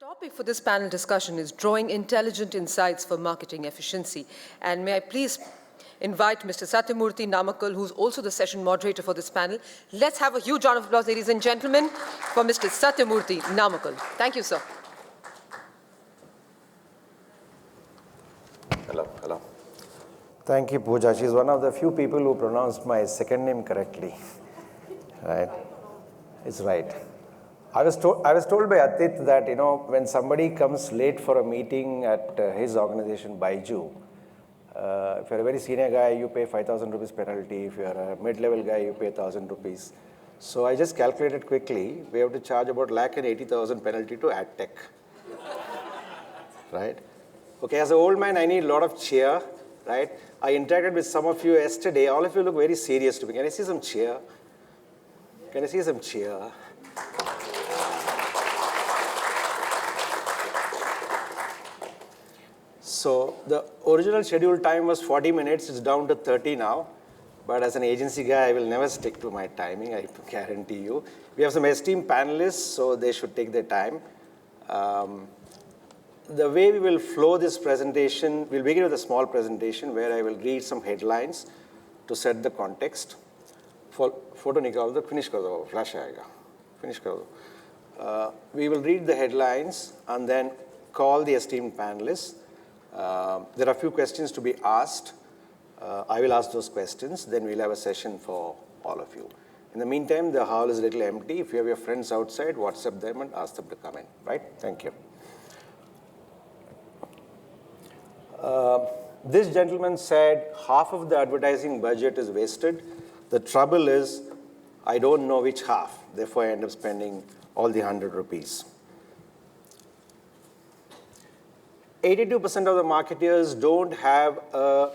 Topic for this panel discussion is drawing intelligent insights for marketing efficiency. And may I please invite Mr. Satyamurthy Namakkal, who's also the session moderator for this panel. Let's have a huge round of applause, ladies and gentlemen, for Mr. Satyamurthy Namakkal. Thank you, sir. Hello. Thank you, Pooja. She's one of the few people who pronounced my second name correctly. Right? It's right. I was told by Atit that, when somebody comes late for a meeting at his organization, Baiju, if you're a very senior guy, you pay 5,000 rupees penalty. If you're a mid-level guy, you pay 1,000 rupees. So I just calculated quickly. We have to charge about 1,80,000 penalty to AdTech. Right? Okay, as an old man, I need a lot of cheer. Right? I interacted with some of you yesterday. All of you look very serious to me. Can I see some cheer? Can I see some cheer? So the original scheduled time was 40 minutes. It's down to 30 now. But as an agency guy, I will never stick to my timing, I guarantee you. We have some esteemed panelists, so they should take their time. The way we will flow this presentation, we'll begin with a small presentation where I will read some headlines to set the context. Photo nikal do, finish kar do, flash aayega. Finish kar do. We will read the headlines and then call the esteemed panelists. There are a few questions to be asked. I will ask those questions. Then we'll have a session for all of you. In the meantime, the hall is a little empty. If you have your friends outside, WhatsApp them and ask them to come in. Right? Thank you. This gentleman said half of the advertising budget is wasted. The trouble is, I don't know which half. Therefore, I end up spending all the 100 rupees. 82% of the marketers don't have a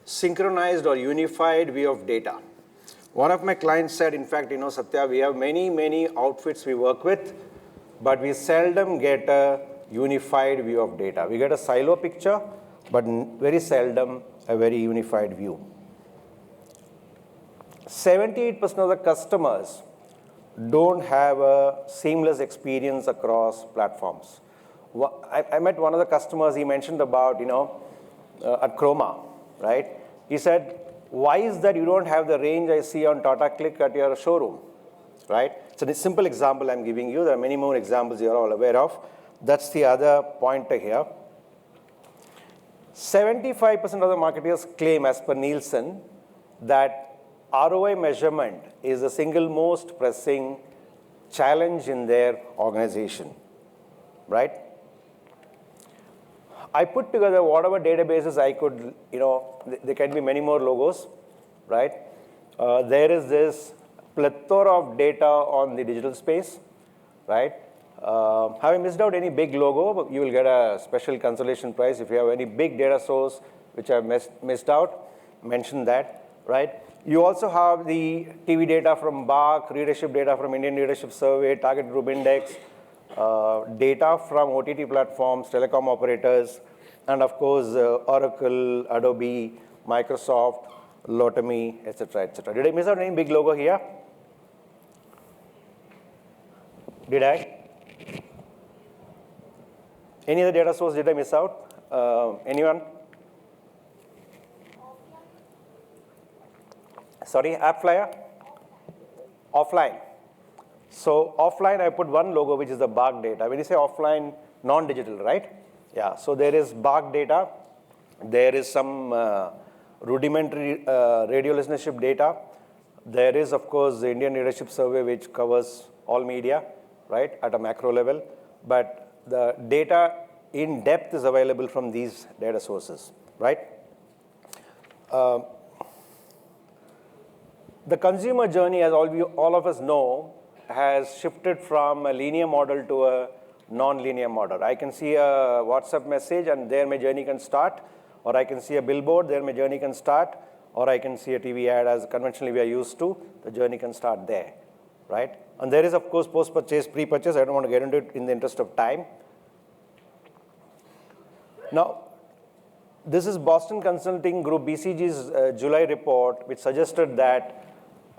synchronized or unified view of data. One of my clients said, in fact, Satya, we have many outfits we work with, but we seldom get a unified view of data. We get a silo picture, but very seldom a very unified view. 78% of the customers don't have a seamless experience across platforms. I met one of the customers, he mentioned about, at Chroma, right? He said, why is that you don't have the range I see on Tata Click at your showroom, right? It's a simple example I'm giving you. There are many more examples you're all aware of. That's the other pointer here. 75% of the marketers claim, as per Nielsen, that ROI measurement is the single most pressing challenge in their organization, right? I put together whatever databases I could, there can be many more logos, right? There is this plethora of data on the digital space, right? Have I missed out any big logo? You will get a special consolation prize. If you have any big data source which I've missed out, mention that, right? You also have the TV data from BARC, readership data from Indian Readership Survey, Target Group Index, data from OTT platforms, telecom operators, and of course, Oracle, Adobe, Microsoft, Lotami, etc., etc. Did I miss out any big logo here? Did I? Any other data source did I miss out? Anyone? Sorry, AppFlyer? Offline. So offline, I put one logo, which is the BARC data. When you say offline, non-digital, right? Yeah, so there is BARC data. There is some rudimentary radio listenership data. There is, of course, the Indian Readership Survey, which covers all media, right, at a macro level. But the data in depth is available from these data sources, right? The consumer journey, as all of us know, has shifted from a linear model to a non-linear model. I can see a WhatsApp message and there my journey can start, or I can see a billboard, there my journey can start, or I can see a TV ad as conventionally we are used to, the journey can start there, right? And there is, of course, post-purchase, pre-purchase. I don't want to get into it in the interest of time. Now, this is Boston Consulting Group, BCG's July report, which suggested that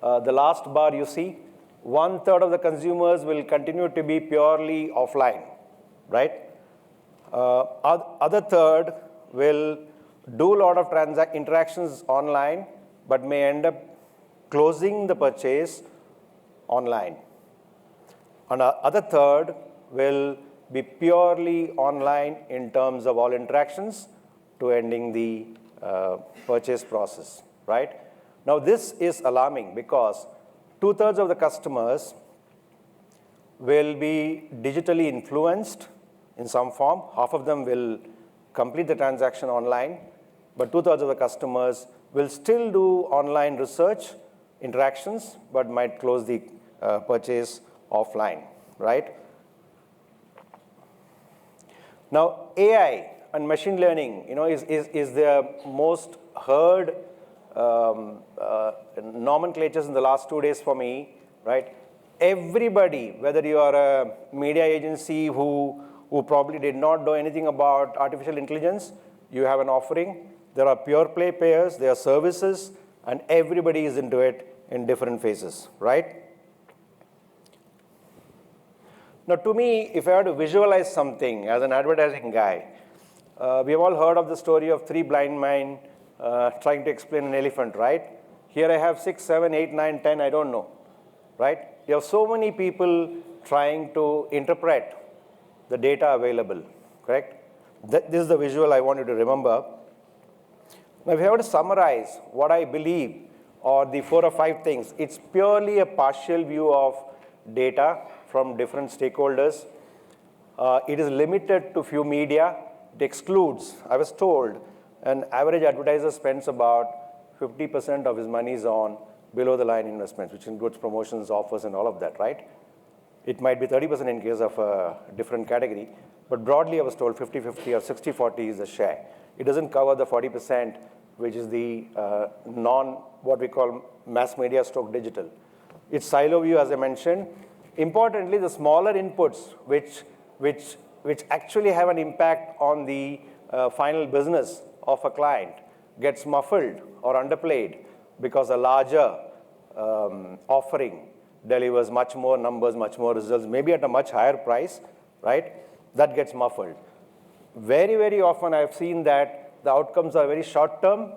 the last bar you see, 1/3 of the consumers will continue to be purely offline, right? Other third will do a lot of interactions online, but may end up closing the purchase online. And other third will be purely online in terms of all interactions to ending the purchase process, right? Now, this is alarming because 2/3 of the customers will be digitally influenced in some form. Half of them will complete the transaction online, but 2/3 of the customers will still do online research interactions, but might close the purchase offline, right? Now, AI and machine learning, is the most heard nomenclatures in the last 2 days for me, right? Everybody, whether you are a media agency who probably did not know anything about artificial intelligence, you have an offering. There are pure play players, there are services, and everybody is into it in different phases, right? Now, to me, if I had to visualize something as an advertising guy, we have all heard of the story of 3 blind men trying to explain an elephant, right? Here I have 6, 7, 8, 9, 10, I don't know, right? You have so many people trying to interpret the data available, correct? This is the visual I want you to remember. Now, if I were to summarize what I believe or the 4 or 5 things, it's purely a partial view of data from different stakeholders. It is limited to few media. It excludes, I was told, an average advertiser spends about 50% of his money is on below the line investments, which includes promotions, offers, and all of that, right? It might be 30% in case of a different category, but broadly I was told 50-50 or 60-40 is the share. It doesn't cover the 40%, which is the what we call mass media stroke digital. It's silo view, as I mentioned. Importantly, the smaller inputs, which actually have an impact on the final business of a client, gets muffled or underplayed because a larger offering delivers much more numbers, much more results, maybe at a much higher price, right? That gets muffled. Very, very often I've seen that the outcomes are very short term.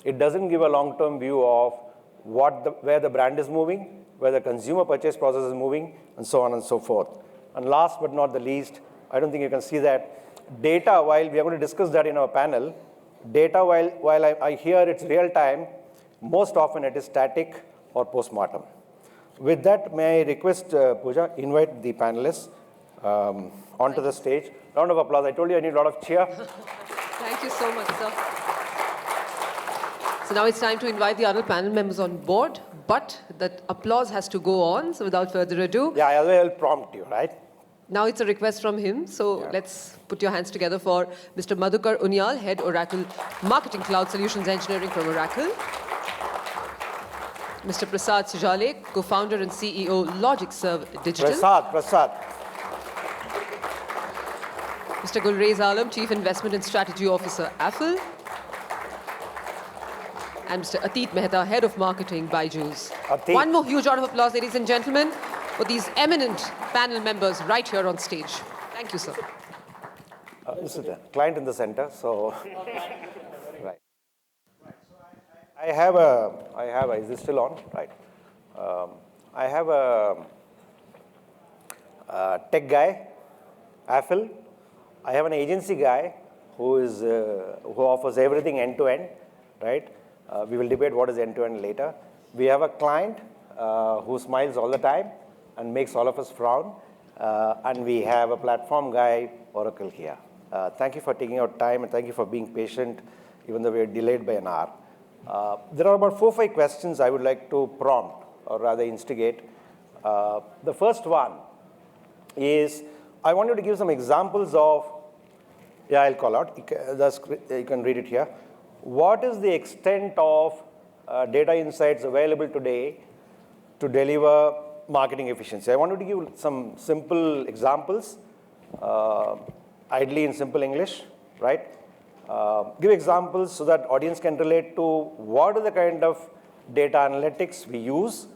It doesn't give a long-term view of where the brand is moving, where the consumer purchase process is moving, and so on and so forth. And last but not the least, I don't think you can see that data, while we are going to discuss that in our panel, data, while I hear it's real time, most often it is static or post-mortem. With that, may I request Pooja, invite the panelists onto the stage. Round of applause. I told you I need a lot of cheer. Thank you so much, sir. So now it's time to invite the other panel members on board, but that applause has to go on. So without further ado. Yeah, I will prompt you, right? Now it's a request from him. So let's put your hands together for Mr. Madhukar Unyal, Head Oracle Marketing Cloud Solutions Engineering from Oracle. Mr. Prasad Sijale, co-founder and CEO, LogicServe Digital. Prasad. Mr. Gulrez Alam, Chief Investment and Strategy Officer, Affle. And Mr. Atit Mehta, Head of Marketing, Byju's. One more huge round of applause, ladies and gentlemen, for these eminent panel members right here on stage. Thank you, sir. This is the client in the center, so right. I have a, is this still on? Right. I have a tech guy, Affle. I have an agency guy who offers everything end to end, right? We will debate what is end to end later. We have a client who smiles all the time and makes all of us frown. And we have a platform guy, Oracle here. Thank you for taking your time and thank you for being patient, even though we are delayed by an hour. There are about 4 or 5 questions I would like to prompt, or rather instigate. The first one is, I want you to give some examples of, I'll call out, you can read it here. What is the extent of data insights available today to deliver marketing efficiency? I want you to give some simple examples, ideally in simple English, right? Give examples so that audience can relate to what are the kind of data analytics we use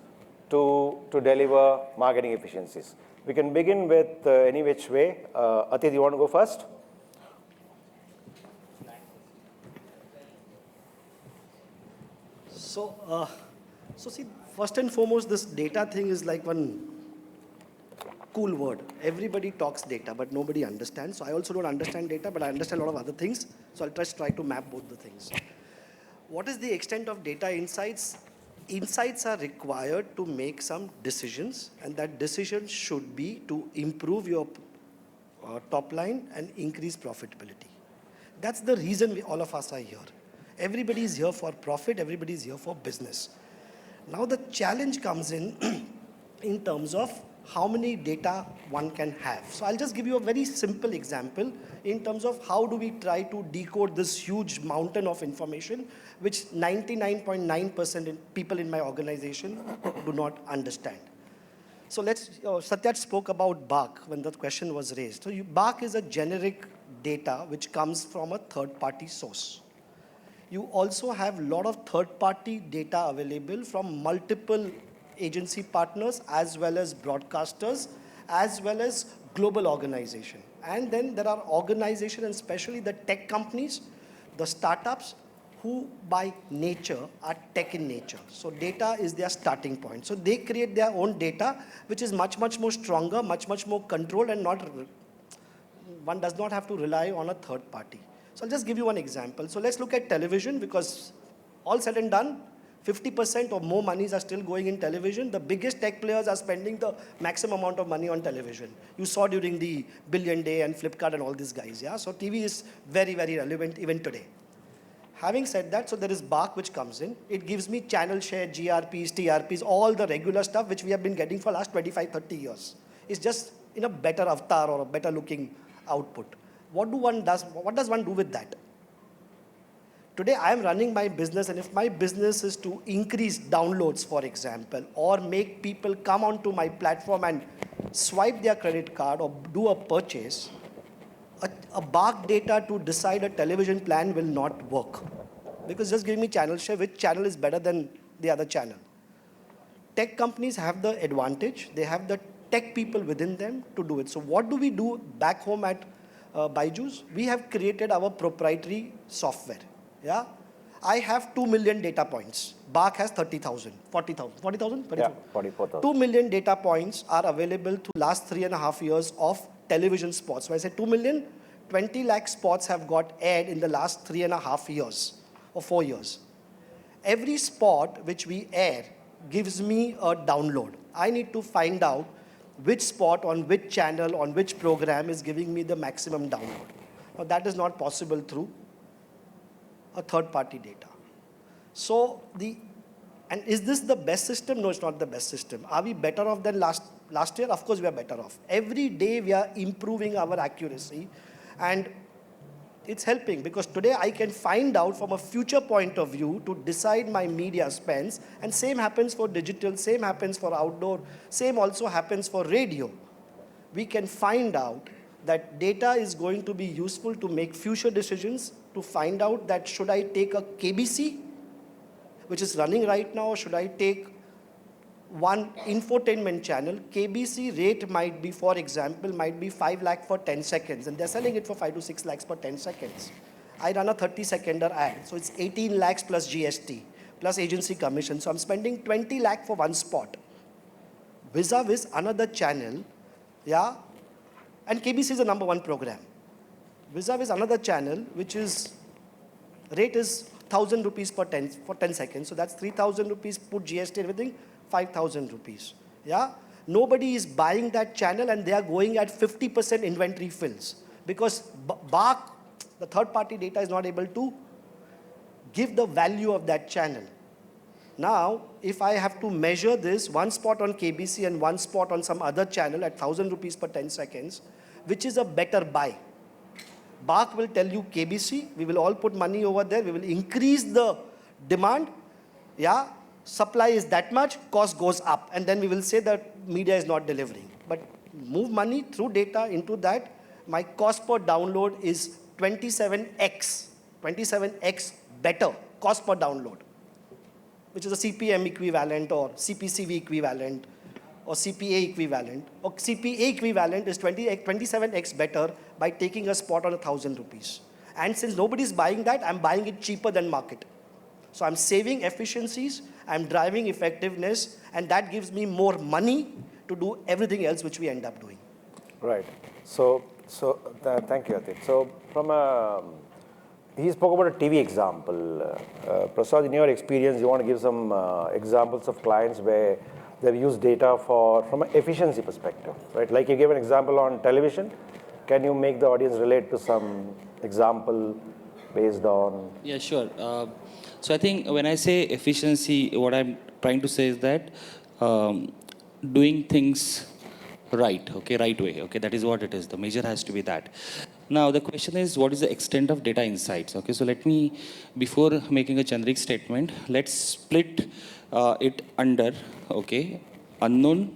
to deliver marketing efficiencies. We can begin with any which way. Atit, you want to go first? So see, first and foremost, this data thing is like one cool word. Everybody talks data, but nobody understands. So I also don't understand data, but I understand a lot of other things. So I'll just try to map both the things. What is the extent of data insights? Insights are required to make some decisions, and that decision should be to improve your top line and increase profitability. That's the reason all of us are here. Everybody is here for profit, everybody is here for business. Now the challenge comes in in terms of how many data one can have. So I'll just give you a very simple example in terms of how do we try to decode this huge mountain of information which 99.9% people in my organization do not understand. So Satyaj spoke about BARC when the question was raised. So BARC is a generic data which comes from a third-party source. You also have a lot of third-party data available from multiple agency partners as well as broadcasters as well as global organization. And then there are organizations, and especially the tech companies, the startups, who by nature are tech in nature. So data is their starting point. So they create their own data, which is much, much more stronger, much more controlled, and one does not have to rely on a third party. So I'll just give you one example. So let's look at television, because all said and done, 50% or more monies are still going in television. The biggest tech players are spending the maximum amount of money on television. You saw during the Billion Day and Flipkart and all these guys, yeah? So TV is very, very relevant even today. Having said that, so there is BARC which comes in. It gives me channel share, GRPs, TRPs, all the regular stuff which we have been getting for the last 25, 30 years. It's just in a better avatar or a better looking output. What does one do with that? Today I am running my business, and if my business is to increase downloads, for example, or make people come onto my platform and swipe their credit card or do a purchase, a BARC data to decide a television plan will not work. Because just give me channel share, which channel is better than the other channel. Tech companies have the advantage. They have the tech people within them to do it. So what do we do back home at Byju's? We have created our proprietary software. Yeah, I have 2 million data points. BARC has 30,000, 40,000, 40,000? Yeah, 44,000. 2 million data points are available to last 3.5 years of television spots. When I say 2 million, 20 lakh spots have got aired in the last 3.5 years or 4 years. Every spot which we air gives me a download. I need to find out which spot on which channel, on which program is giving me the maximum download. Now that is not possible through a third-party data. So and is this the best system? No, it's not the best system. Are we better off than last year? Of course we are better off. Every day we are improving our accuracy, and it's helping, because today I can find out from a future point of view to decide my media spends, and same happens for digital, same happens for outdoor, same also happens for radio. We can find out that data is going to be useful to make future decisions, to find out that should I take a KBC, which is running right now, or should I take one infotainment channel? KBC rate might be, for example, might be 5 lakh for 10 seconds, and they're selling it for 5 to 6 lakhs for 10 seconds. I run a 30-seconder ad, so it's 18 lakhs plus GST, plus agency commission. So I'm spending 20 lakh for one spot. Vis-a-vis another channel, yeah, and KBC is the #1 program. Vis-a-vis another channel, which is, rate is 1,000 rupees for 10 seconds. So that's 3,000 rupees, put GST and everything, 5,000 rupees. Yeah? Nobody is buying that channel, and they are going at 50% inventory fills, because BARC, the third-party data, is not able to give the value of that channel. Now, if I have to measure this, one spot on KBC and one spot on some other channel at 1,000 rupees per 10 seconds, which is a better buy? BARC will tell you KBC, we will all put money over there, we will increase the demand, yeah, supply is that much, cost goes up, and then we will say that media is not delivering. But move money through data into that, my cost per download is 27x better cost per download, which is a CPM equivalent or CPCV equivalent or CPA equivalent, or CPA equivalent is 27x better by taking a spot on 1,000 rupees. And since nobody's buying that, I'm buying it cheaper than market. So I'm saving efficiencies, I'm driving effectiveness, and that gives me more money to do everything else which we end up doing. Right. Thank you, Atik. So from a, he spoke about a TV example. Prasad, in your experience, you want to give some examples of clients where they've used data from an efficiency perspective, right? Like you gave an example on television. Can you make the audience relate to some example based on? Yeah, sure. So I think when I say efficiency, what I'm trying to say is that doing things right, okay, right way, okay, that is what it is. The measure has to be that. Now the question is, what is the extent of data insights? Okay, so let me, before making a generic statement, let's split it under, okay, unknown.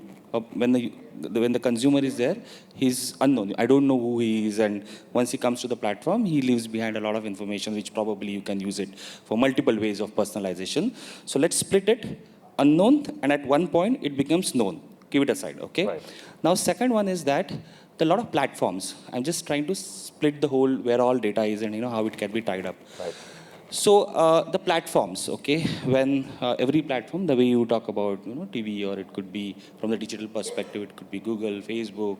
When the consumer is there, he's unknown. I don't know who he is, and once he comes to the platform, he leaves behind a lot of information, which probably you can use it for multiple ways of personalization. So let's split it, unknown, and at one point it becomes known. Keep it aside, okay? Right. Now, second one is that there are a lot of platforms. I'm just trying to split the whole where all data is and how it can be tied up. Right. So the platforms, okay, when every platform, the way you talk about TV, or it could be from the digital perspective, it could be Google, Facebook,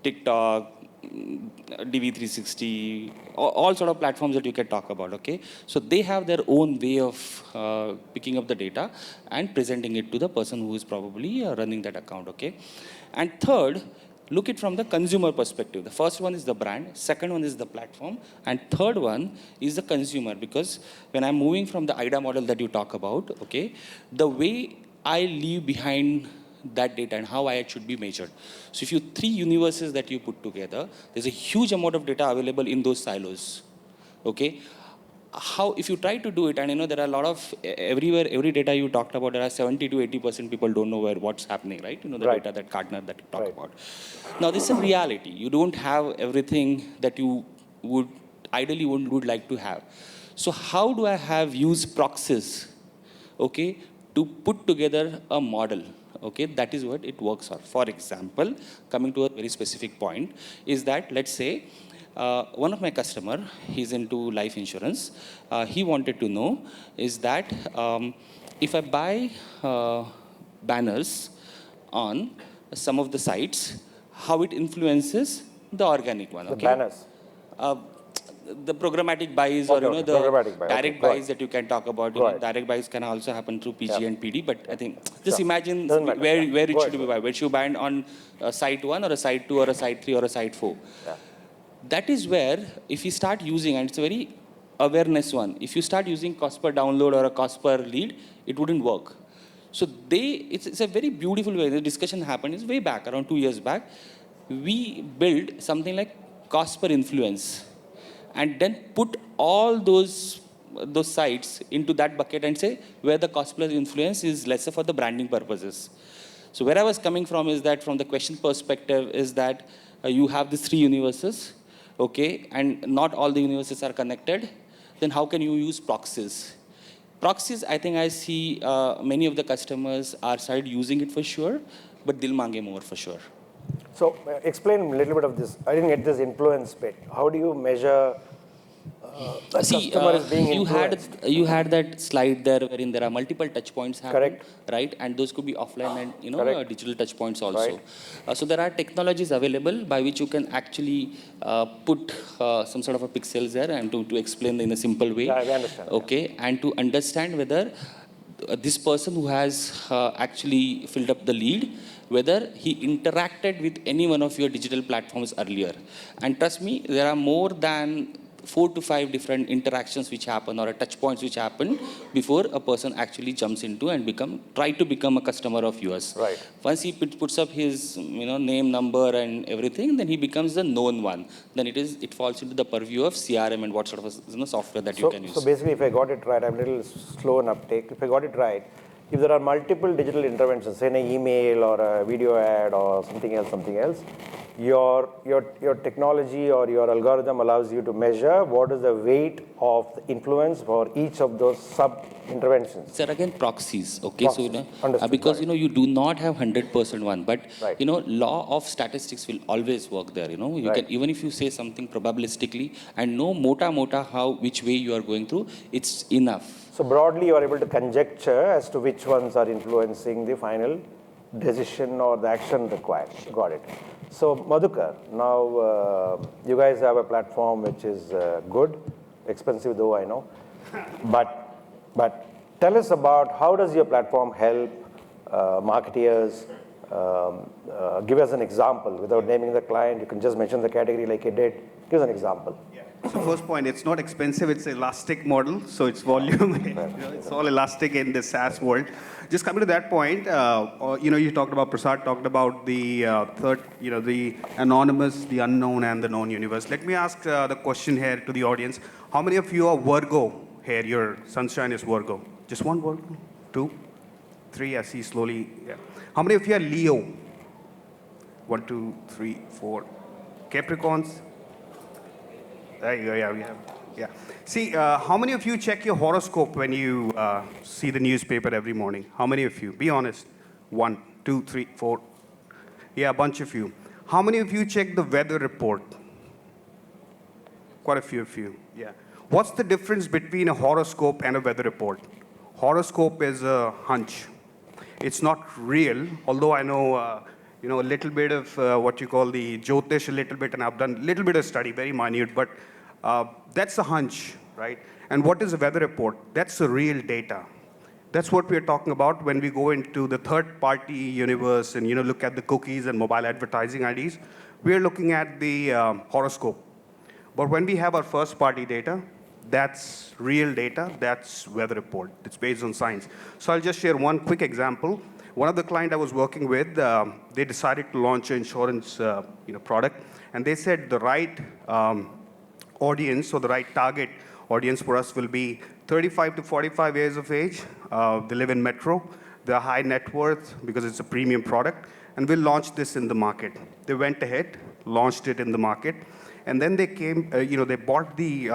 TikTok, DV360, all sort of platforms that you can talk about, okay? So they have their own way of picking up the data and presenting it to the person who is probably running that account, okay? And third, look it from the consumer perspective. The first one is the brand, second one is the platform, and third one is the consumer. Because when I'm moving from the IDA model that you talk about, okay, the way I leave behind that data and how it should be measured. So if you three universes that you put together, there's a huge amount of data available in those silos, okay? How, if you try to do it, and there are a lot of, everywhere, every data you talked about, there are 70 to 80% people don't know what's happening, right? The Right. data that Gartner that you talk Right. about. Now, this is a reality. You don't have everything that you would ideally would like to have. So how do I use proxies, okay, to put together a model? Okay, that is what it works for. For example, coming to a very specific point, is that, let's say, one of my customer, he's into life insurance. He wanted to know is that if I buy banners on some of the sites, how it influences the organic one. The okay? banners. The programmatic buys, Okay, or okay, the programmatic buy. direct Okay, go buys ahead. that you can talk about. Go ahead. Direct buys can also happen through PG Yeah. and PD, but I think just Sure. imagine Doesn't matter. where Yeah. it Go should ahead. be buy. Where should you buy on site 1 or a site 2 or a site 3 or a site 4. Yeah. That is where, if you start using, and it's a very awareness one, if you start using cost per download or a cost per lead, it wouldn't work. So it's a very beautiful way. The discussion happened is way back, around 2 years back. We built something like cost per influence, and then put all those sites into that bucket and say where the cost per influence is lesser for the branding purposes. So where I was coming from is that, from the question perspective, is that you have these three universes, okay, and not all the universes are connected. Then how can you use proxies? Proxies, I think I see many of the customers are started using it for sure, but dil mange more for sure. So explain a little bit of this. I didn't get this influence bit. How do you measure a See, customer is being you influenced? you had that slide there wherein there are multiple touch points happening, Correct. right? And those could be offline and Correct. digital touch points also. Right. So there are technologies available by which you can actually put some sort of a pixels there, and to explain in a simple way. Yeah, I understand. Okay, and to understand whether this person who has actually filled up the lead, whether he interacted with any one of your digital platforms earlier. And trust me, there are more than 4 to 5 different interactions which happen, or touch points which happen before a person actually jumps into and try to become a customer of yours. Right. Once he puts up his name, number, and everything, then he becomes the known one. Then it falls into the purview of CRM and what sort of software that you can use. So basically, if I got it right, I'm a little slow in uptake. If I got it right, if there are multiple digital interventions, say an email or a video ad or something else, your technology or your algorithm allows you to measure what is the weight of the influence for each of those sub-interventions. Sir, again, proxies, okay? So, Proxies. Understood. because, Got it. you do not have 100% one, but, Right. law of statistics will always work there, You Right. can, even if you say something probabilistically and know which way you are going through, it's enough. So broadly, you are able to conjecture as to which ones are influencing the final decision or the action required. Got it. So Madhukar, now you guys have a platform which is good, expensive though I know, but tell us about how does your platform help marketeers. Give us an example without naming the client. You can just mention the category like you did. Give us an example. So first point, it's not expensive, it's an elastic model, so it's volume, it's all elastic in the SaaS world. Just coming to that point, you talked about, Prasad talked about the third, the anonymous, the unknown, and the known universe. Let me ask the question here to the audience. How many of you are Virgo here? Your sunshine is Virgo. Just one Virgo? 2? 3, I see slowly. Yeah. How many of you are Leo? 1, 2, 3, 4. Capricorns? There you go, yeah, we have. Yeah. See, how many of you check your horoscope when you see the newspaper every morning? How many of you? Be honest. 1, 2, 3, 4. Yeah, a bunch of you. How many of you check the weather report? Quite a few of you. Yeah. What's the difference between a horoscope and a weather report? Horoscope is a hunch. It's not real, although I know a little bit of what you call the Jyotish, a little bit, and I've done a little bit of study, very minute, but that's a hunch, right? And what is a weather report? That's the real data. That's what we're talking about when we go into the third-party universe and look at the cookies and mobile advertising IDs. We're looking at the horoscope. But when we have our first-party data, that's real data, that's weather report. It's based on science. So I'll just share one quick example. One of the clients I was working with, they decided to launch an insurance product, and they said the right audience or the right target audience for us will be 35 to 45 years of age. They live in metro. They're high net worth because it's a premium product, and we'll launch this in the market. They went ahead, launched it in the market, and then they came, they bought the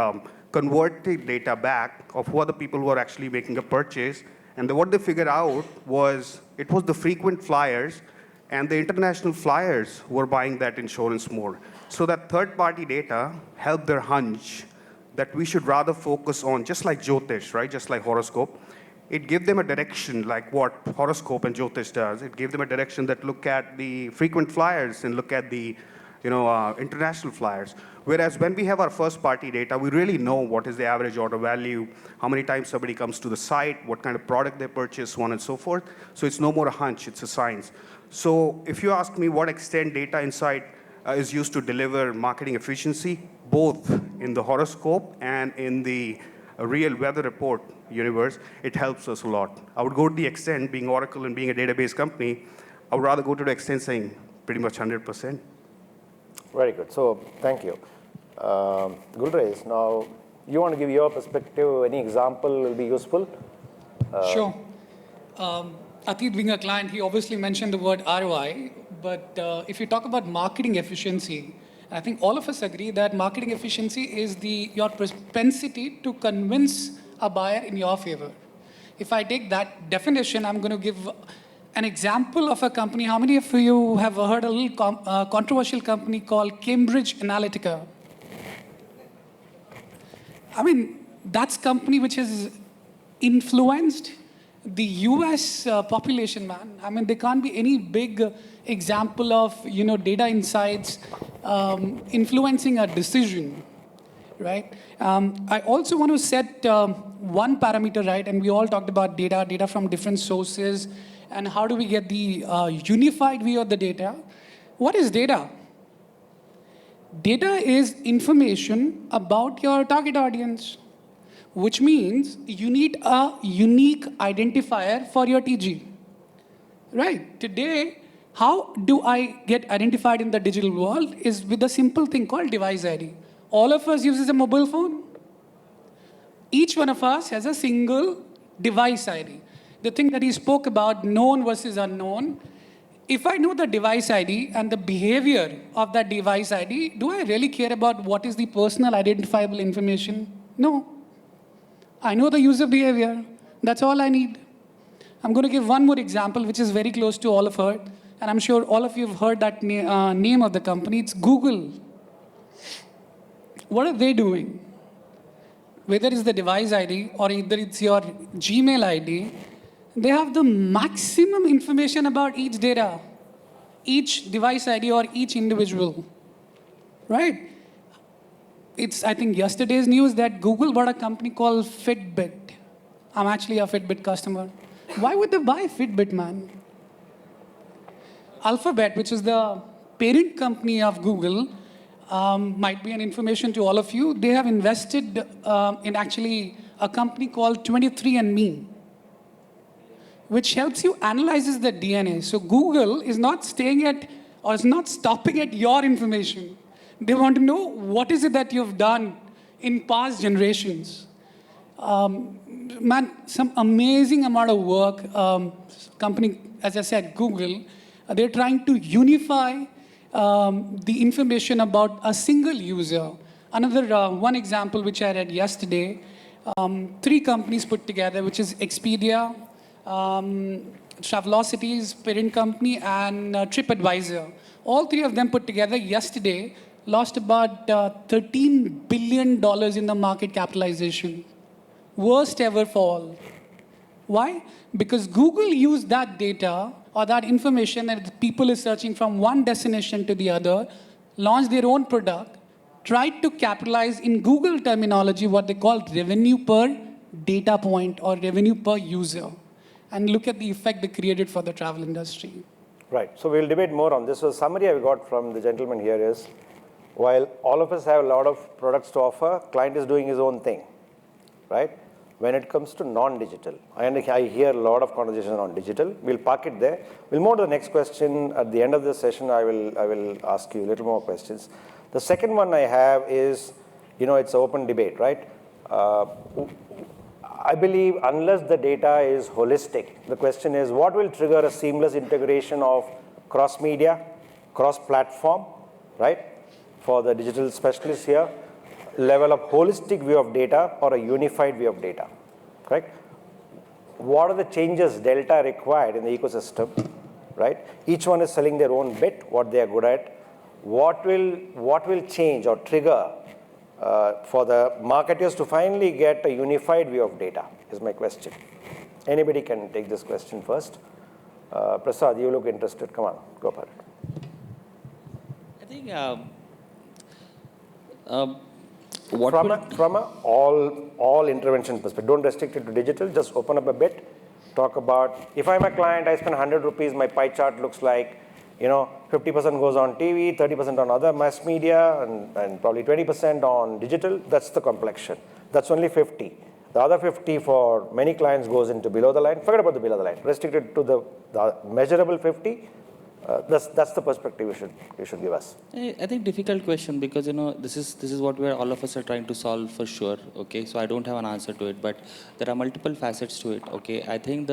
converted data back of who are the people who are actually making a purchase. And what they figured out was it was the frequent flyers and the international flyers who were buying that insurance more. So that third-party data helped their hunch that we should rather focus on, just like Jyotish, right? Just like horoscope. It gave them a direction like what horoscope and Jyotish does. It gave them a direction that look at the frequent flyers and look at the international flyers. Whereas when we have our first-party data, we really know what is the average order value, how many times somebody comes to the site, what kind of product they purchase, so on and so forth. So it's no more a hunch, it's a science. So if you ask me what extent data insight is used to deliver marketing efficiency, both in the horoscope and in the real weather report universe, it helps us a lot. I would go to the extent, being Oracle and being a database company, I would rather go to the extent saying pretty much 100%. Very good. So thank you. Gulrez, now you want to give your perspective, any example will be useful? Sure. Atit being a client, he obviously mentioned the word ROI, but if you talk about marketing efficiency, I think all of us agree that marketing efficiency is your propensity to convince a buyer in your favor. If I take that definition, I'm going to give an example of a company. How many of you have heard a little controversial company called Cambridge Analytica? I mean, that's a company which has influenced the US population, man. I mean, there can't be any big example of, data insights influencing a decision, right? I also want to set one parameter, right? And we all talked about data from different sources, and how do we get the unified view of the data? What is data? Data is information about your target audience, which means you need a unique identifier for your TG. Right? Today, how do I get identified in the digital world is with a simple thing called device ID. All of us uses a mobile phone. Each one of us has a single device ID. the thing that he spoke about, known versus unknown, if I know the device ID and the behavior of that device ID, do I really care about what is the personal identifiable information? No. I know the user behavior. That's all I need. I'm going to give one more example, which is very close to all of her. And I'm sure all of you have heard that name of the company. It's Google. What are they doing? Whether it's the device ID or either it's your Gmail ID, they have the maximum information about each data, each device ID or each individual, right? It's, I think, yesterday's news that Google bought a company called Fitbit. I'm actually a Fitbit customer. Why would they buy Fitbit, man? Alphabet, which is the parent company of Google, might be an information to all of you. They have invested in actually a company called 23andMe, which helps you analyzes the DNA. So Google is not staying at, or is not stopping at your information. They want to know what is it that you've done in past generations. Man, some amazing amount of work. Company, as I said, Google, they're trying to unify the information about a single user. Another one example which I read yesterday, 3 companies put together, which is Expedia, Travelocity's parent company, and TripAdvisor. All 3 of them put together yesterday lost about $13 billion in the market capitalization. Worst ever fall. Why? Because Google used that data or that information that people is searching from one destination to the other, launched their own product, tried to capitalize in Google terminology what they call revenue per data point or revenue per user. And look at the effect they created for the travel industry. Right. So we'll debate more on this. So the summary I got from the gentleman here is, while all of us have a lot of products to offer, client is doing his own thing, right? When it comes to non-digital, I hear a lot of conversation on digital. We'll park it there. We'll move to the next question. At the end of this session, I will ask you a little more questions. The second one I have is, it's an open debate, right? I believe unless the data is holistic, the question is what will trigger a seamless integration of cross-media, cross-platform, right? For the digital specialists here, level of holistic view of data or a unified view of data, correct? What are the changes delta required in the ecosystem, right? Each one is selling their own bit, what they are good at. What will change or trigger for the marketers to finally get a unified view of data is my question. Anybody can take this question first. Prasad, you look interested. Come on, go for it. I think from a all intervention perspective, don't restrict it to digital, just open up a bit, talk about, if I'm a client, I spend 100 rupees, my pie chart looks like, 50% goes on TV, 30% on other mass media, and probably 20% on digital. That's the complexion. That's only 50. The other 50 for many clients goes into below the line. Forget about the below the line. Restricted to the measurable 50. That's the perspective you should give us. I think difficult question because this is what all of us are trying to solve for sure. Okay, so I don't have an answer to it, but there are multiple facets to it. Okay, I think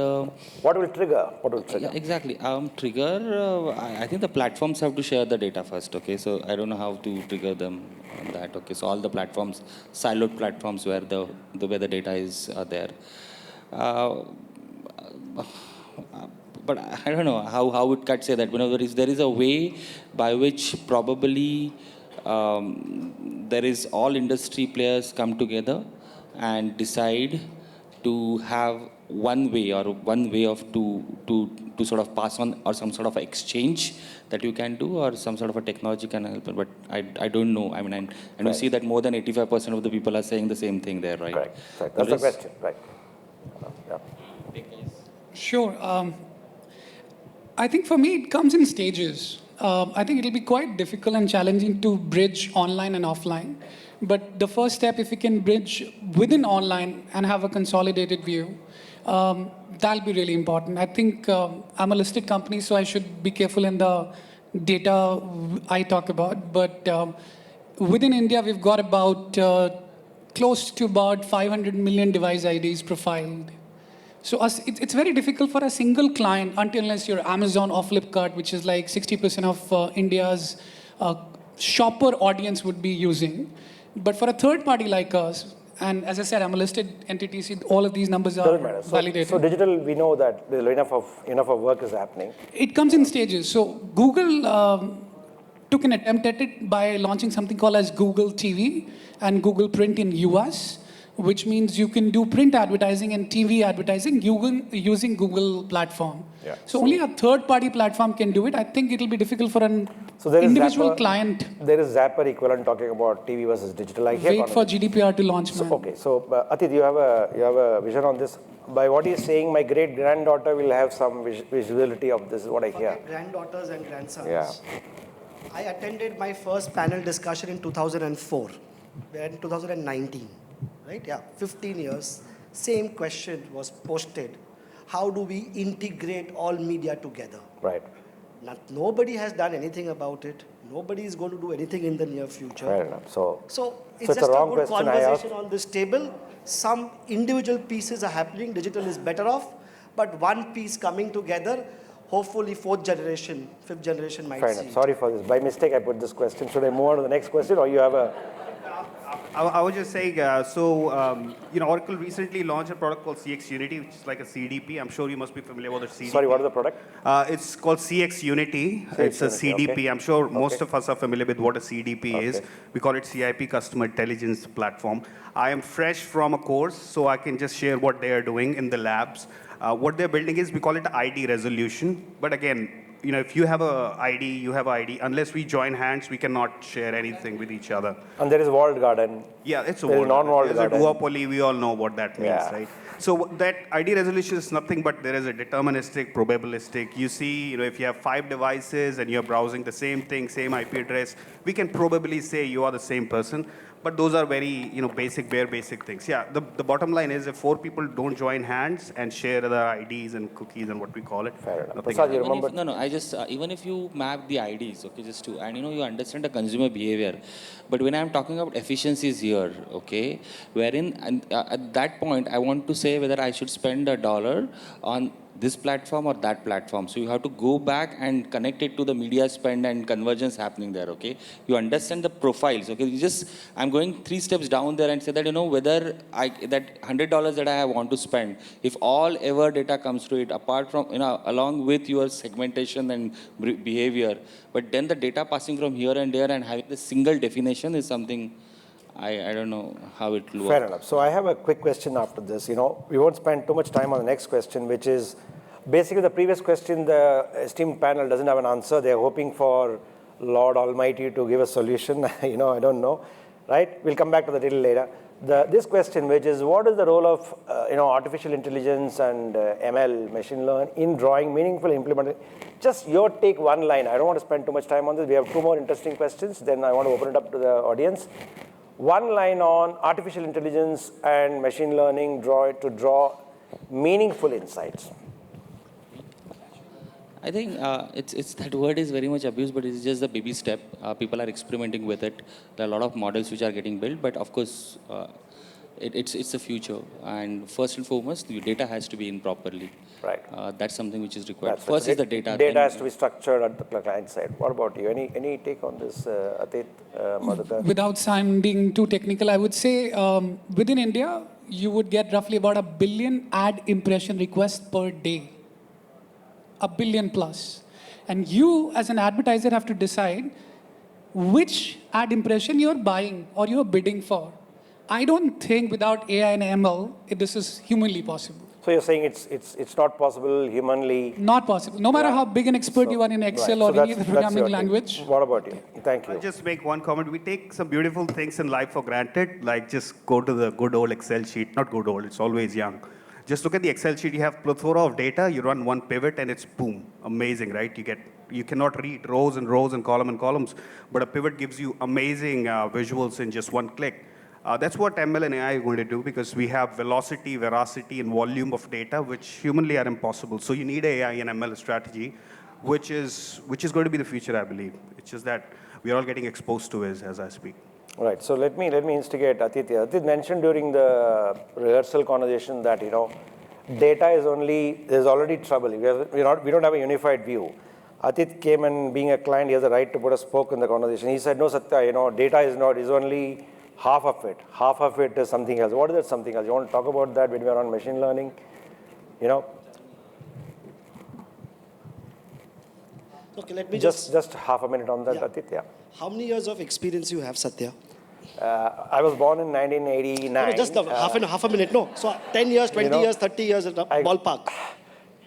what will trigger? Yeah, exactly. Trigger. I think the platforms have to share the data first. Okay, so I don't know how to trigger them on that. Okay, so all the platforms, siloed platforms where the data is there. But I don't know how it could say that. There is a way by which probably there is all industry players come together and decide to have one way of to sort of pass on or some sort of exchange that you can do or some sort of a technology can help. But I don't know. I mean, and right. We see that more than 85% of the people are saying the same thing there, right? Correct. Right. That's the question, right? Yeah. Sure. I think for me, it comes in stages. I think it'll be quite difficult and challenging to bridge online and offline. But the first step, if we can bridge within online and have a consolidated view, that'll be really important. I think I'm a listed company, so I should be careful in the data I talk about. But within India, we've got about close to about 500 million device IDs profiled. So it's very difficult for a single client until unless you're Amazon or Flipkart, which is like 60% of India's shopper audience would be using. But for a third party like us, and as I said, I'm a listed entity, so all of these numbers are Doesn't matter. validated. So digital, we know that there's enough of work is happening. It comes in stages. So Google took an attempt at it by launching something called as Google TV and Google Print in US, which means you can do print advertising and TV advertising using Google platform. Yeah. So only a third-party platform can do it. I think it will be difficult for an So there is individual Zapper, client. There is Zapper equivalent talking about TV versus digital. I hear Wait for GDPR to launch, man. Okay, so Atit, you have a vision on this. By what he's saying, my great granddaughter will have some visibility of this. Is what I hear. My granddaughters and grandsons. Yeah. I attended my first panel discussion in 2004. We're in 2019, right? Yeah, 15 years. Same question was posted. How do we integrate all media together? Right. Nobody has done anything about it. Nobody is going to do anything in the near future. Fair enough. So It's it's just a wrong good question I asked. conversation on this table. Some individual pieces are happening. Digital is better off, but one piece coming together, hopefully fourth generation, fifth generation might Fair see enough. it. Sorry for this. By mistake, I put this question. Should I move on to the next question, or you have a? I was just saying, Oracle recently launched a product called CX Unity, which is like a CDP. I'm sure you must be familiar with the CDP. Sorry, what is the product? It's called CX Unity. It's a Unity, CDP. okay. I'm sure most Okay. of us are familiar with what a CDP is. Okay. We call it CIP, Customer Intelligence Platform. I am fresh from a course, so I can just share what they are doing in the labs. What they're building is, we call it ID resolution. But again, if you have a ID, you have a ID. Unless we join hands, we cannot share anything with each other. And there is walled garden. Yeah, it's a There is walled non-walled garden. There's a garden. duopoly. We all know what that means, Yeah. right? So that ID resolution is nothing but there is a deterministic, probabilistic. You see, if you have 5 devices and you're browsing the same thing, same IP address, we can probably say you are the same person. But those are very, bare basic things. Yeah, the bottom line is if 4 people don't join hands and share the IDs and cookies and what we call it. Fair enough. nothing Prasad, you happens. remember? I just, even if you map the IDs, okay, just to, and you understand the consumer behavior. But when I'm talking about efficiencies here, okay, wherein at that point, I want to say whether I should spend $1 on this platform or that platform. So you have to go back and connect it to the media spend and convergence happening there, okay? You understand the profiles, okay? I'm going 3 steps down there and say that, whether that $100 that I want to spend, if all ever data comes to it, apart from, along with your segmentation and behavior, but then the data passing from here and there and having the single definition is something I don't know how it will work. Fair enough. So I have a quick question after this. We won't spend too much time on the next question, which is basically the previous question. The esteemed panel doesn't have an answer. They're hoping for Lord Almighty to give a solution. I don't know, right? We'll come back to that a little later. This question, which is what is the role of artificial intelligence and ML, machine learning, in drawing meaningful implementation? Just your take, one line. I don't want to spend too much time on this. We have 2 more interesting questions. Then I want to open it up to the audience. One line on artificial intelligence and machine learning to draw meaningful insights. I think it's that word is very much abused, but it's just the baby step. People are experimenting with it. There are a lot of models which are getting built, but of course, it's the future. And first and foremost, the data has to be in properly. Right. That's something which is required. That's First right. is the data. Data then- has to be structured at the client side. What about you? Any take on this, Atit, Madhukar? Without sounding too technical, I would say within India, you would get roughly about 1 billion ad impression requests per day. 1 billion plus. And you, as an advertiser, have to decide which ad impression you're buying or you're bidding for. I don't think without AI and ML, this is humanly possible. So you're saying it's not possible humanly. Not possible. No matter how big an expert you are in Excel or any other programming language. What about you? Thank you. I'll just make one comment. We take some beautiful things in life for granted, like just go to the good old Excel sheet. Not good old, it's always young. Just look at the Excel sheet. You have plethora of data. You run one pivot and it's boom. Amazing, right? You cannot read rows and rows and columns, but a pivot gives you amazing visuals in just one click. That's what ML and AI are going to do, because we have velocity, veracity, and volume of data, which humanly are impossible. So you need AI and ML strategy, which is going to be the future, I believe. It's just that we are all getting exposed to it as I speak. All right. So let me instigate Aditya. Aditya mentioned during the rehearsal conversation that data is only, there's already trouble. We don't have a unified view. Atit came and being a client, he has a right to put a spoke in the conversation. He said, no, Satya, data is only half of it. Half of it is something else. What is that something else? You want to talk about that when we are on machine learning? Okay, let me Just half a minute on that, Yeah. Atit, yeah. How many years of experience you have, Satya? I was born in 1989. No, just half a minute. No. So 10 years, 20 years, 30 years, ballpark.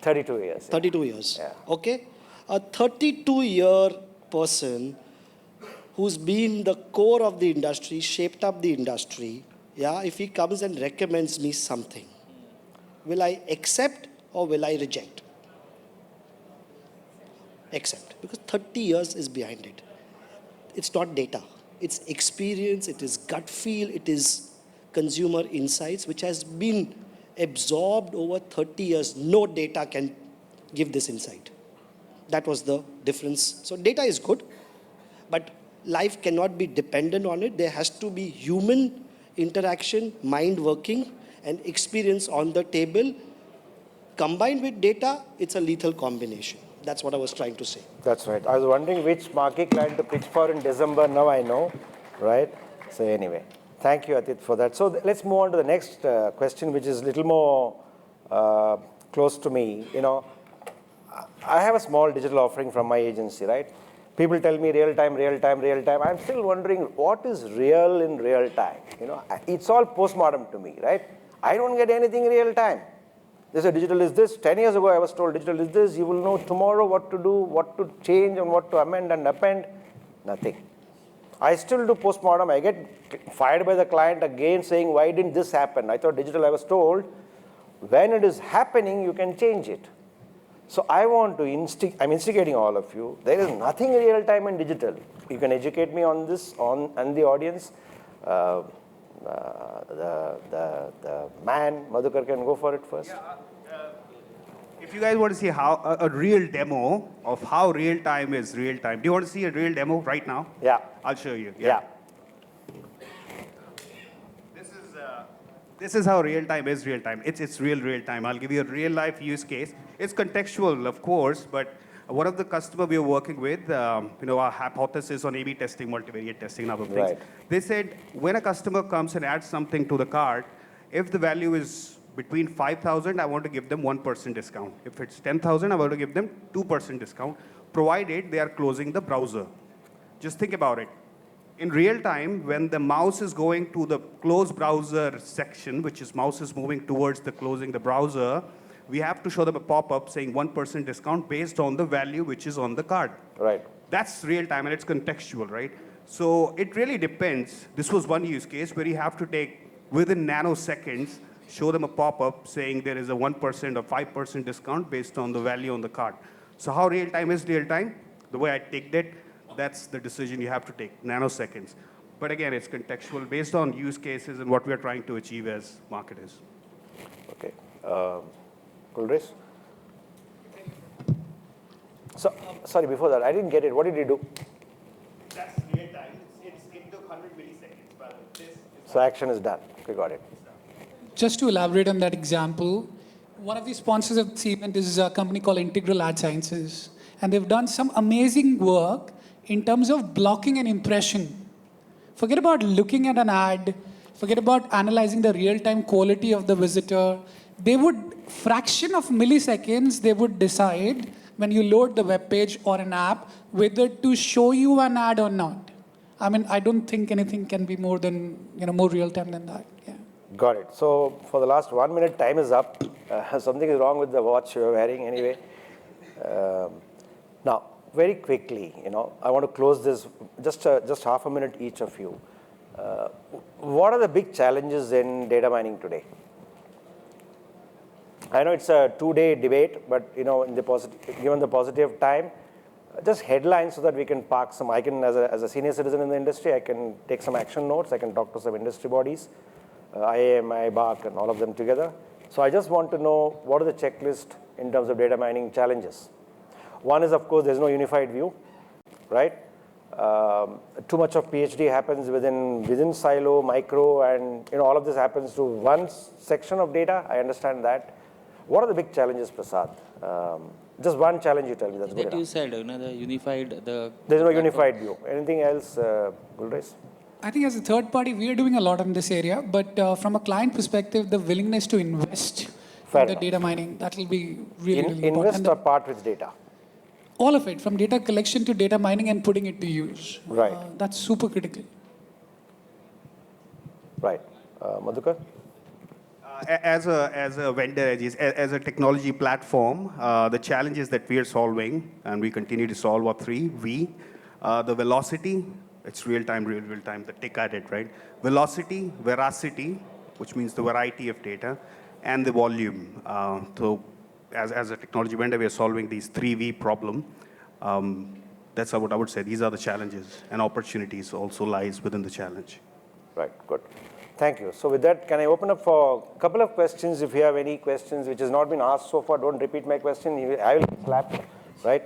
32 years. 32 years. Yeah. Okay. A 32-year person who's been the core of the industry, shaped up the industry, yeah, if he comes and recommends me something, will I accept or will I reject? Accept. Because 30 years is behind it. It's not data. It's experience, it is gut feel, it is consumer insights, which has been absorbed over 30 years. No data can give this insight. That was the difference. So data is good, but life cannot be dependent on it. There has to be human interaction, mind working, and experience on the table. Combined with data, it's a lethal combination. That's what I was trying to say. That's right. I was wondering which marquee client to pitch for in December. Now I know, right? So anyway, thank you, Atit, for that. So let's move on to the next question, which is a little more close to me. I have a small digital offering from my agency, right? People tell me real time, real time, real time. I'm still wondering what is real in real time. It's all postmortem to me, right? I don't get anything real time. They say digital is this. 10 years ago, I was told digital is this. You will know tomorrow what to do, what to change, and what to amend and append. Nothing. I still do postmortem. I get fired by the client again saying, why didn't this happen? I thought digital, I was told, when it is happening, you can change it. So I want to I'm instigating all of you. There is nothing real time in digital. You can educate me on this, and the audience. The man, Madhukar, can go for it first. If you guys want to see how a real demo of how real time is real time, do you want to see a real demo right now? Yeah. I'll show you. Yeah. This is how real time is real time. It's real time. I'll give you a real life use case. It's contextual, of course, but one of the customer we are working with, our hypothesis on A/B testing, multivariate testing, and other things. Right. They said when a customer comes and adds something to the cart, if the value is between 5,000, I want to give them 1% discount. If it's 10,000, I want to give them 2% discount, provided they are closing the browser. Just think about it. In real time, when the mouse is going to the close browser section, which is mouse is moving towards the closing the browser, we have to show them a pop-up saying 1% discount based on the value which is on the card. Right. That's real time and it's contextual, right? So it really depends. This was one use case where you have to take, within nanoseconds, show them a pop-up saying there is a 1% or 5% discount based on the value on the card. So how real time is real time? The way I take that, that's the decision you have to take, nanoseconds. But again, it's contextual based on use cases and what we are trying to achieve as marketers. Okay. Kulresh? So, sorry, before that, I didn't get it. What did you do? That's real time. It took 100 milliseconds. But So action is done. Okay, got it. Just to elaborate on that example, one of the sponsors of this event is a company called Integral Ad Sciences. And they've done some amazing work in terms of blocking an impression. Forget about looking at an ad, forget about analyzing the real-time quality of the visitor. They would, fraction of milliseconds, they would decide when you load the web page or an app whether to show you an ad or not. I mean, I don't think anything can be more than, more real-time than that. Yeah. Got it. So for the last 1 minute, time is up. Something is wrong with the watch you're wearing anyway. Now, very quickly, I want to close this, just half a minute each of you. What are the big challenges in data mining today? I know it's a 2-day debate, but given the positive time, just headlines so that we can park some. I can, as a senior citizen in the industry, I can take some action notes. I can talk to some industry bodies, IAM, IBAC, and all of them together. So I just want to know what are the checklist in terms of data mining challenges. One is, of course, there's no unified view, right? Too much of PhD happens within silo, micro, and all of this happens to one section of data. I understand that. What are the big challenges, Prasad? Just one challenge you tell me, that's good That you enough. said, the unified, the... There's no unified view. Anything else, Gulresh? I think as a third party, we are doing a lot in this area, but from a client perspective, the willingness to invest Fair in the enough. data mining, that will be really, really important. Invest And or part with data? all of it, from data collection to data mining and putting it to use. Right. That's super critical. Right. Madhukar? As a vendor, as a technology platform, the challenges that we are solving, and we continue to solve, are three. The velocity, it's real time, the tick at it, right? Velocity, veracity, which means the variety of data, and the volume. So as a technology vendor, we are solving these 3V problem. That's what I would say. These are the challenges, and opportunities also lies within the challenge. Right, good. Thank you. So with that, can I open up for a couple of questions? If you have any questions which has not been asked so far, don't repeat my question. I will slap, right?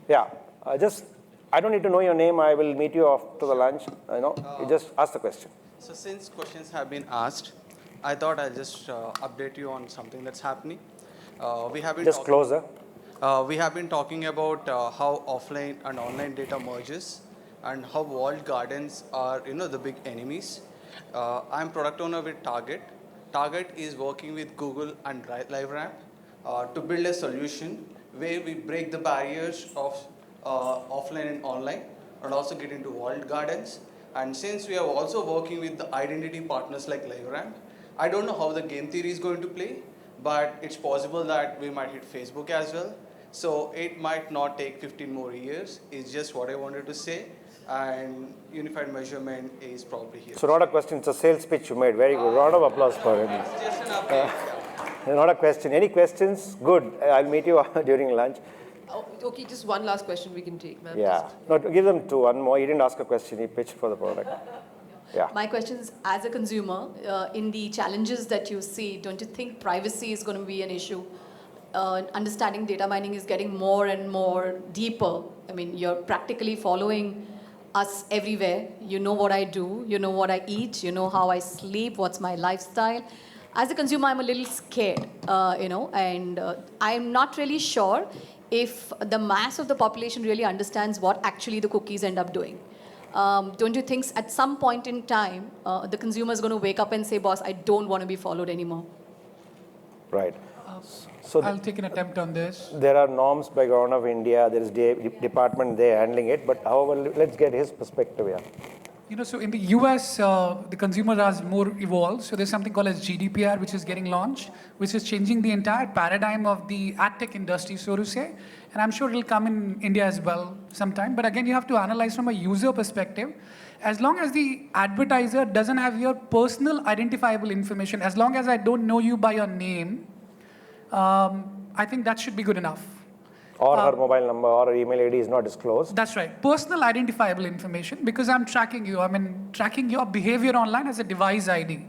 Yeah, I don't need to know your name. I will meet you after the lunch. You just ask the question. So since questions have been asked, I thought I'll just update you on something that's happening. We have been Just closer. We have been talking about how offline and online data merges, and how walled gardens are, the big enemies. I'm product owner with Target. Target is working with Google and LiveRamp to build a solution where we break the barriers of offline and online, and also get into walled gardens. And since we are also working with the identity partners like LiveRamp, I don't know how the game theory is going to play, but it's possible that we might hit Facebook as well. So it might not take 15 more years, is just what I wanted to say. And unified measurement is probably here. So not a question, it's a sales pitch you made. Very good. Round of applause for him. It's just an update. Not a question. Any questions? Good. I'll meet you during lunch. Oh, okay, just one last question we can take, ma'am. Yeah. No, give them two. One more. He didn't ask a question. He pitched for the product. Yeah. My question is, as a consumer, in the challenges that you see, don't you think privacy is going to be an issue? Understanding data mining is getting more and more deeper. I mean, you're practically following us everywhere. You know what I do, you know what I eat, you know how I sleep, what's my lifestyle. As a consumer, I'm a little scared, and I'm not really sure if the mass of the population really understands what actually the cookies end up doing. Don't you think at some point in time, the consumer is going to wake up and say, boss, I don't want to be followed anymore? Right. So I'll take an attempt on this. there are norms by Government of India. There is department there handling it. But however, let's get his perspective. Yeah. So in the US, the consumer has more evolved. So there's something called as GDPR, which is getting launched, which is changing the entire paradigm of the ad tech industry, so to say. And I'm sure it'll come in India as well sometime. But again, you have to analyze from a user perspective. As long as the advertiser doesn't have your personal identifiable information, as long as I don't know you by your name, I think that should be good enough. Or her mobile number or her email ID is not disclosed. That's right. Personal identifiable information, because I'm tracking you. Tracking your behavior online as a device ID.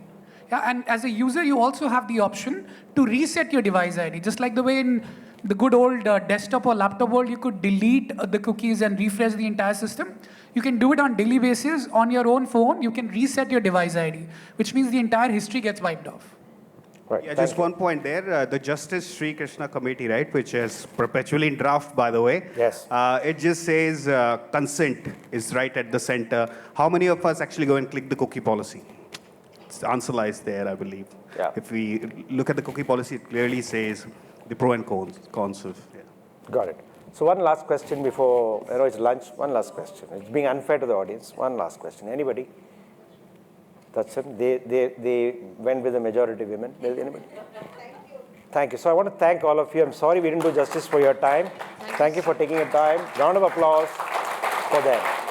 Yeah, and as a user, you also have the option to reset your device ID. Just like the way in the good old desktop or laptop world, you could delete the cookies and refresh the entire system. You can do it on daily basis on your own phone. You can reset your device ID, which means the entire history gets wiped off. Right. Yeah, Thank just you. one point there. The Justice Sri Krishna Committee, right, which is perpetually in draft, by the way. Yes. It just says consent is right at the center. How many of us actually go and click the cookie policy? The answer lies there, I believe. Yeah. If we look at the cookie policy, it clearly says the pro and cons of. Yeah. Got it. So one last question before, it's lunch. One last question. It's being unfair to the audience. One last question. Anybody? That's it. They went with the majority women. Anybody? Thank you. So I want to thank all of you. I'm sorry we didn't do justice for your time. Thank you for taking your time. Round of applause for them.